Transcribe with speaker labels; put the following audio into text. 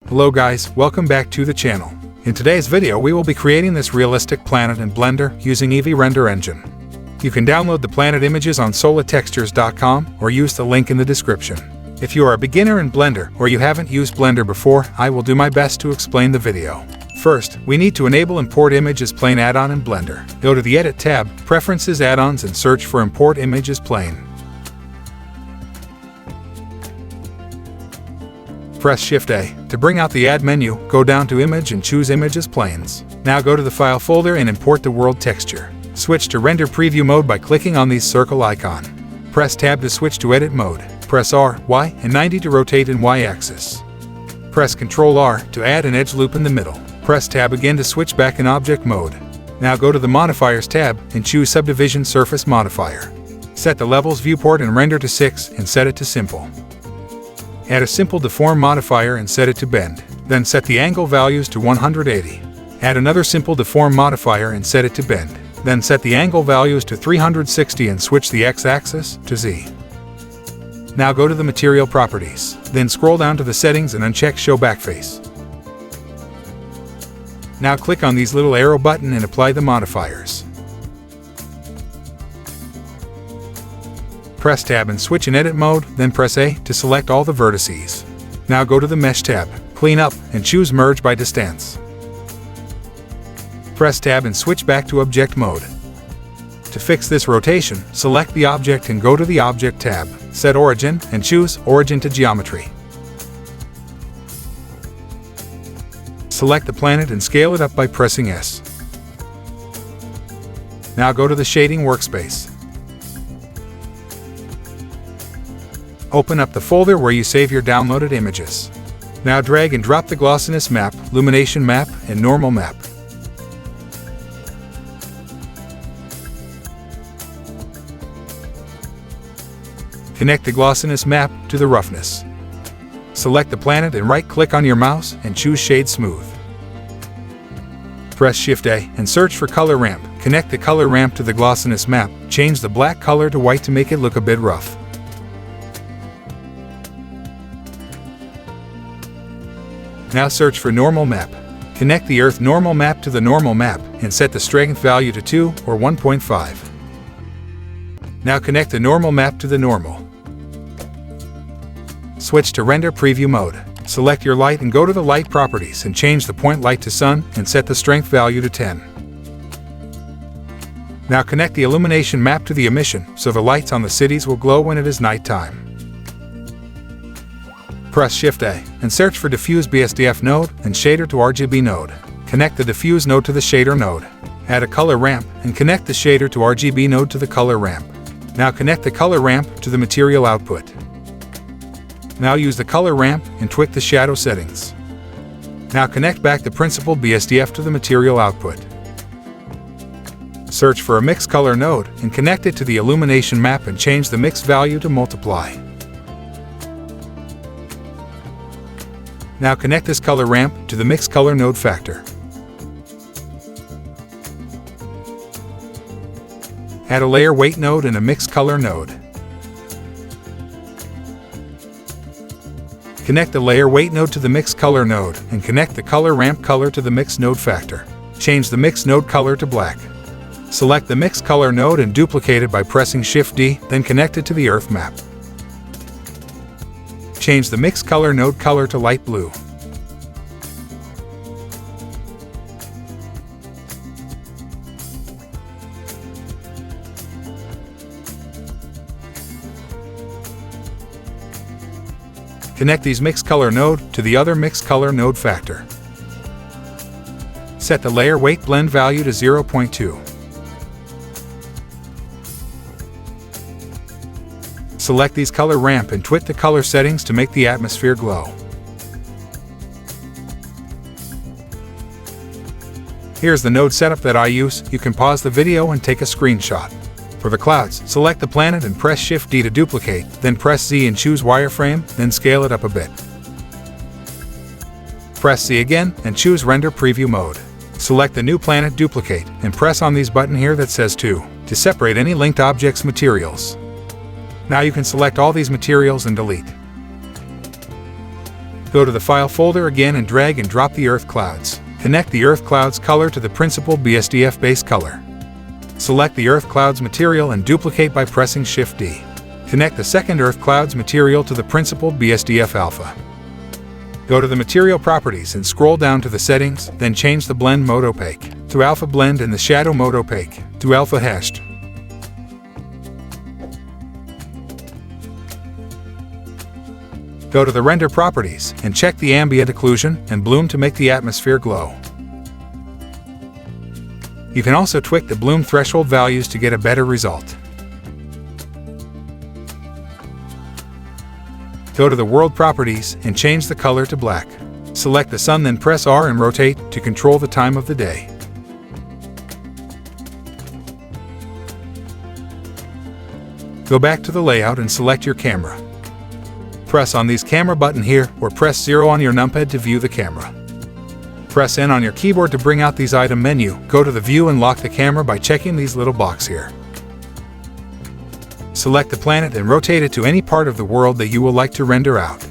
Speaker 1: Hello guys, welcome back to the channel. In today's video we will be creating this realistic planet in Blender using EEVEE render engine. You can download the planet images on solidtextures.com or use the link in the description. If you are a beginner in Blender or you haven't used Blender before, I will do my best to explain the video. First, we need to enable Import Image as Plane add-on in Blender. Go to the Edit tab, Preferences Add-ons and search for Import Image as Plane. Press Shift-A. To bring out the Add menu, go down to Image and choose Image as Planes. Now go to the File folder and import the world texture. Switch to Render Preview mode by clicking on the circle icon. Press Tab to switch to Edit mode. Press R, Y, and 90 to rotate in Y-axis. Press Ctrl-R to add an edge loop in the middle. Press Tab again to switch back in Object mode. Now go to the Modifiers tab and choose Subdivision Surface Modifier. Set the Levels viewport and Render to 6 and set it to Simple. Add a simple deform modifier and set it to bend. Then set the angle values to 180. Add another simple deform modifier and set it to bend. Then set the angle values to 360 and switch the x-axis to Z. Now go to the material properties. Then scroll down to the settings and uncheck Show Backface. Now click on these little arrow button and apply the modifiers. Press Tab and switch in Edit mode, then press A to select all the vertices. Now go to the Mesh tab, Clean Up, and choose Merge by Distance. Press Tab and switch back to Object mode. To fix this rotation, select the object and go to the Object tab. Set Origin and choose Origin to Geometry. Select the planet and scale it up by pressing S. Now go to the Shading workspace. Open up the folder where you save your downloaded images. Now drag and drop the glossiness map, illumination map, and normal map. Connect the glossiness map to the roughness. Select the planet and right-click on your mouse and choose Shade Smooth. Press Shift-A and search for Color Ramp. Connect the color ramp to the glossiness map. Change the black color to white to make it look a bit rough. Now search for Normal Map. Connect the Earth Normal Map to the Normal Map and set the strength value to 2 or 1.5. Now connect the Normal Map to the Normal. Switch to Render Preview mode. Select your light and go to the Light Properties and change the point light to Sun and set the strength value to 10. Now connect the illumination map to the emission so the lights on the cities will glow when it is nighttime. Press Shift-A and search for Diffuse BSDF node and Shader to RGB node. Connect the Diffuse node to the Shader node. Add a color ramp and connect the Shader to RGB node to the color ramp. Now connect the color ramp to the material output. Now use the color ramp and tweak the shadow settings. Now connect back the principal BSDF to the material output. Search for a mix color node and connect it to the illumination map and change the mix value to multiply. Now connect this color ramp to the mix color node factor. Add a layer weight node and a mix color node. Connect the layer weight node to the mix color node and connect the color ramp color to the mix node factor. Change the mix node color to black. Select the mix color node and duplicate it by pressing Shift-D, then connect it to the Earth map. Change the mix color node color to light blue. Connect these mix color node to the other mix color node factor. Set the layer weight blend value to 0.2. Select these color ramp and tweak the color settings to make the atmosphere glow. Here's the node setup that I use. You can pause the video and take a screenshot. For the clouds, select the planet and press Shift-D to duplicate, then press Z and choose wireframe, then scale it up a bit. Press Z again and choose Render Preview mode. Select the new planet duplicate and press on these button here that says 2 to separate any linked objects materials. Now you can select all these materials and delete. Go to the File folder again and drag and drop the Earth clouds. Connect the Earth clouds color to the principal BSDF base color. Select the Earth clouds material and duplicate by pressing Shift-D. Connect the second Earth clouds material to the principal BSDF alpha. Go to the material properties and scroll down to the settings, then change the blend mode opaque to alpha blend and the shadow mode opaque to alpha hashed. Go to the render properties and check the ambient occlusion and bloom to make the atmosphere glow. You can also tweak the bloom threshold values to get a better result. Go to the world properties and change the color to black. Select the sun, then press R and rotate to control the time of the day. Go back to the layout and select your camera. Press on these camera button here or press 0 on your numpad to view the camera. Press N on your keyboard to bring out these item menu. Go to the view and lock the camera by checking these little box here. Select the planet and rotate it to any part of the world that you will like to render out.